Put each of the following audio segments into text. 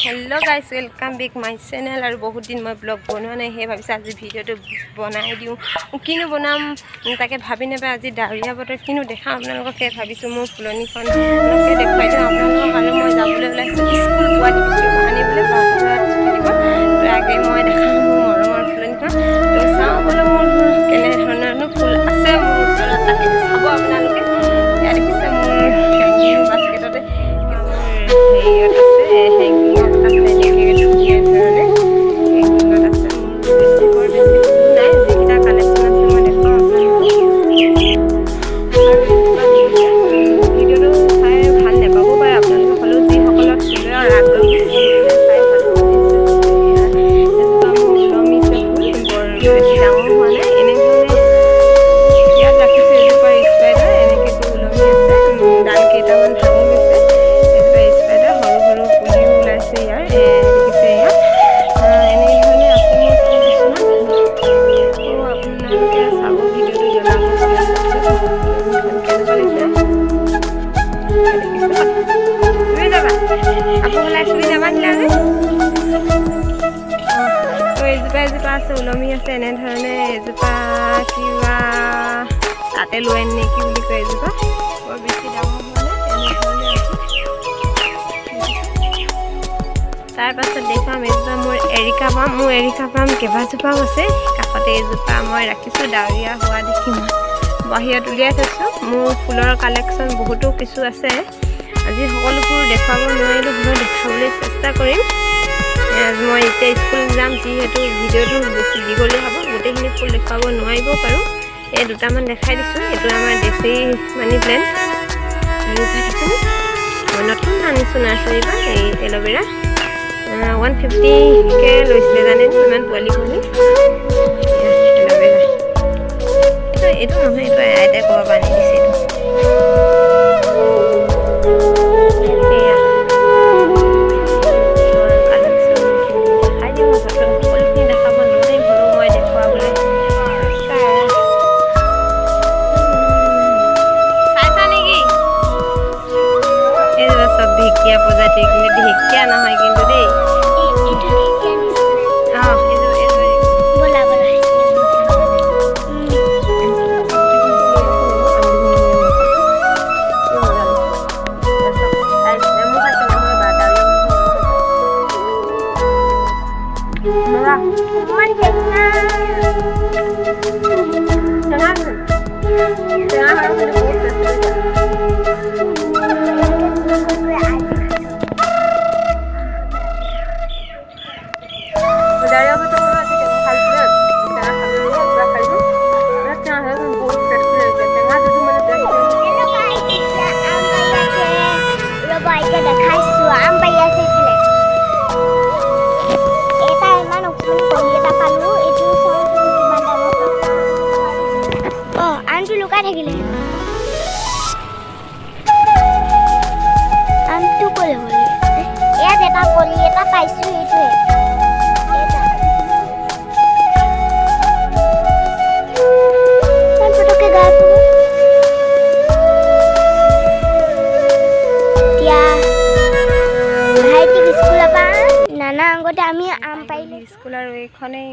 hello guys welcome back my channel और बहुत दिन मैं ब्लॉग बनवा ना है भाविसा आज वीडियो तो बनाई दिउ किनु बनाम ताके भाबी नेबे आज डावरिया बटर किनु देखा आपनालोक के भाबिसु मो फुलनीखन लोके देखाइ दिउ आपनालोक आरो মই যাবলৈ ওলাইছো স্কুল পোৱালি কিছু আনিবলৈ বাজাৰত দিব তো আগে মই দেখাম মৰমৰ ফুলনীখন তো চাও বলে মোৰ কেনে ধৰণৰ ফুল আছে মোৰ ওচৰত তাকে চাব आपनालोকে ইয়াৰ দেখিছে মোৰ হেংগিং বাস্কেটতে হেৰিয়ত আছে হেংগিং ওলমি আছে এনে ধৰণে এজোপা কিবা তাতে লৈ আনি কি বুলি কয় এজোপা বৰ বেছি ডাঙৰ মানে এনে ধৰণে আছে তাৰ পাছত দেখাম এজোপা মোৰ এৰিকা পাম কেইবাজোপাও আছে কাষতে এজোপা মই ৰাখিছোঁ ডাৱৰীয়া হোৱা দেখি মই বাহিৰত উলিয়াই থৈছোঁ মোৰ ফুলৰ কালেকশ্যন বহুতো কিছু আছে আজি সকলোবোৰ দেখুৱাব নোৱাৰিলোঁ হ'লেও দেখাবলৈ চেষ্টা কৰিম মই এতিয়া স্কুল যাম যিহেতু ভিডিঅ'টো বেছি দীঘলীয়া হ'ব গোটেইখিনি ফুল দেখুৱাব নোৱাৰিব পাৰোঁ এই দুটামান দেখাই দিছোঁ এইটো আমাৰ দেশী মানি প্লেণ্ট মই নতুন আনিছোঁ নাৰ্চাৰীৰ পৰা এই এল'ভেৰা 150কে লৈছিলে জানে ইমান পোৱালি পুলি এল'ভেৰা এইটো নহয় এইটো আইতাই ক'ব পৰা আনি দিছে এইটো ঢেকীয়া প্ৰজাতিৰ কিন্তু ঢেকীয়া নহয় কিন্তু দেই স্কুল আৰু এইখনেই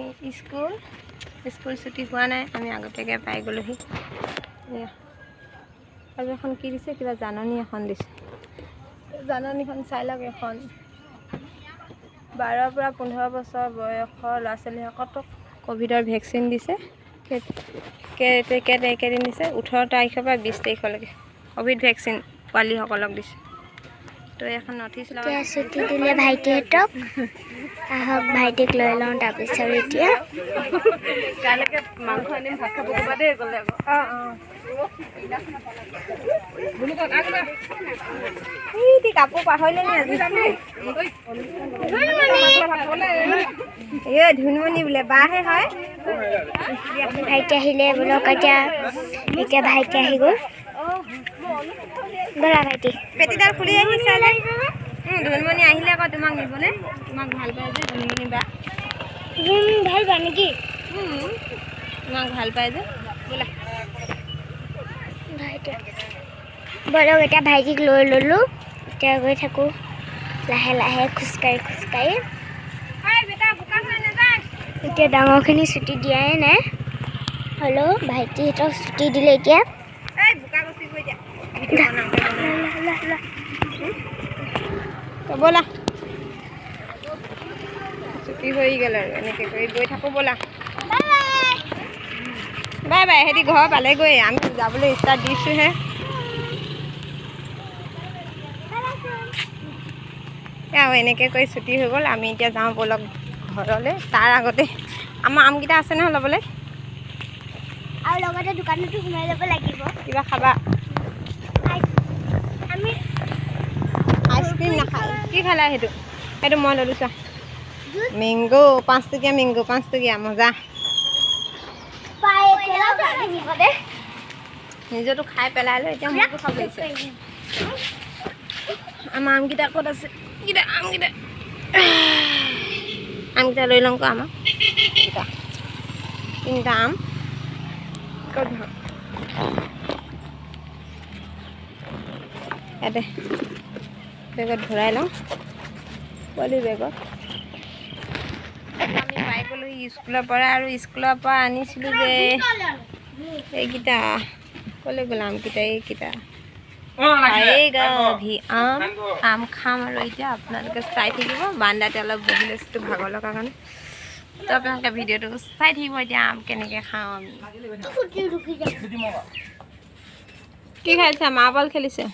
স্কুল ছুটি হোৱা নাই আমি আগতীয়াকৈ পাই গ'লোহি আৰু এখন কি দিছে কিবা জাননী এখন দিছে জাননীখন চাই লওক এখন 12 পৰা 15 বছৰ বয়সৰ ল'ৰা ছোৱালীসকলক ক'ভিডৰ ভেকচিন দিছে কেইদিন দিছে 18 তাৰিখৰ পৰা 20 তাৰিখলৈকে ক'ভিড ভেকচিন পোৱালীসকলক দিছে তো এখন নথিছ লগাই ছুটি দিলে ভাইটিহঁতক আহক ভাইটিক লৈ লওঁ তাৰপিছত এতিয়া কাইলৈকে মাংস আনিম ভাত খাব ক'বা দেই গ'লে এই কাপোৰ পাহৰিলে নি আজি এই ধুনমণি বোলে বাহে হয় ভাইটি আহিলে বোলক এতিয়া ভাইটি আহি গ'ল বলা ভাইটি পেটিডাল খুলি আহিছে ধুনমণি আহিলে আকৌ তোমাক নিবনে তোমাক ভাল পায় যে ধুনমণি বা ভাল পা নেকি তোমাক ভাল পায় যে ব'লা ভাইটি বলক এতিয়া ভাইটিক লৈ ল'লোঁ এতিয়া গৈ থাকোঁ লাহে লাহে খোজকাঢ়ি এতিয়া ডাঙৰখিনি ছুটি দিয়াই নাই হ'লেও ভাইটিহঁতক ছুটি দিলে এতিয়া ব'লা ছুটি হৈ গ'ল আৰু এনেকৈ কৰি গৈ থাকোঁ ব'লা বাই বাই সিহঁতি ঘৰ পালেগৈ আমি যাবলৈ ষ্টাৰ্ট দিছোঁহে আৰু এনেকৈ কৰি ছুটি হৈ গ'ল আমি এতিয়া যাওঁ ব'লক ঘৰলৈ তাৰ আগতে আমাৰ আমকেইটা আছে নহয় ল'বলৈ আৰু লগতে দোকানতো সোমাই যাব লাগিব কিবা খাবা আমি আইচক্ৰীম নাখা কি খালা সেইটো মই ল'লোঁ চোৱা মেংগো 5 টকীয়া মেংগো 5 টকীয়া মজা নিজৰটো খাই পেলাই লৈ এতিয়া মোকো খাব লাগিছে আমাৰ আমকেইটা ক'ত আছে আমকেইটা লৈ লওঁ আকৌ আমাৰ তিনিটা আম ক'ত ইয়াতে বেগত ভৰাই লওঁ পোৱালি বেগত আমি পাই গ'লোঁ স্কুলৰ পৰা আৰু স্কুলৰ পৰা আনিছিলোঁ যে এইকেইটা ক'লৈ গ'ল আমকেইটা এইকেইটা আম খাম আৰু এতিয়া আপোনালোকে চাই থাকিব বান্দাতে অলপ বহি লৈছোঁ ভাগৰ লগাৰ কাৰণে তো আপোনালোকে ভিডিঅ'টো চাই থাকিব এতিয়া আম কেনেকৈ খাওঁ আমি কি খাইছে মাৰ্বল খেলিছে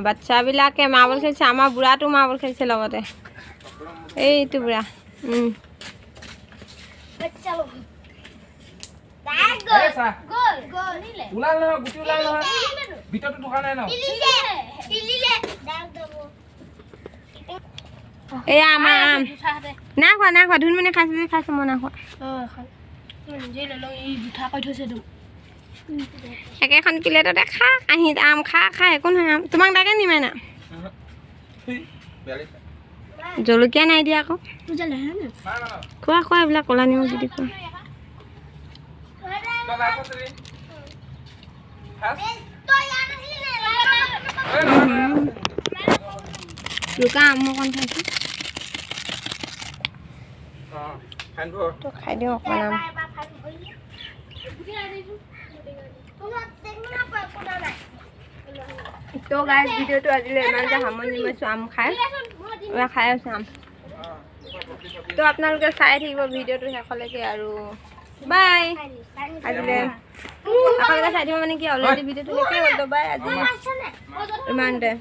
বাচ্চাবিলাকে মাৰ্বল খেলিছে আমাৰ বুঢ়াটো মাৰ্বল খেলিছে লগতে এইটো বুঢ়া এয়া আমাৰ আম নাই খোৱা ধুনমণি খাইছে মই নাই খোৱা একেখন প্লেটতে খা কাঁহীত আম খা একো নহয় আম তোমাক লাগে নিমাই না জলকীয়া নাই দিয়া আকৌ খোৱা এইবিলাক ক'লা নিমখ দি খোৱা লুকা আম অকণ খাইছোঁ তো খাই দিওঁ অকণমান আম তো গাইজ ভিডিঅ'টো আজিলৈ ইমানতে সামৰণি মাৰিছোঁ আম খাই আছোঁ আম তো আপোনালোকে চাই থাকিব ভিডিঅ'টো শেষলৈকে আৰু বাই আজিলৈ আপোনালোকে চাই থাকিব মানে কি অলৰেডি ভিডিঅ'টো শেষেই হ'ল তো বাই আজি ইমানতে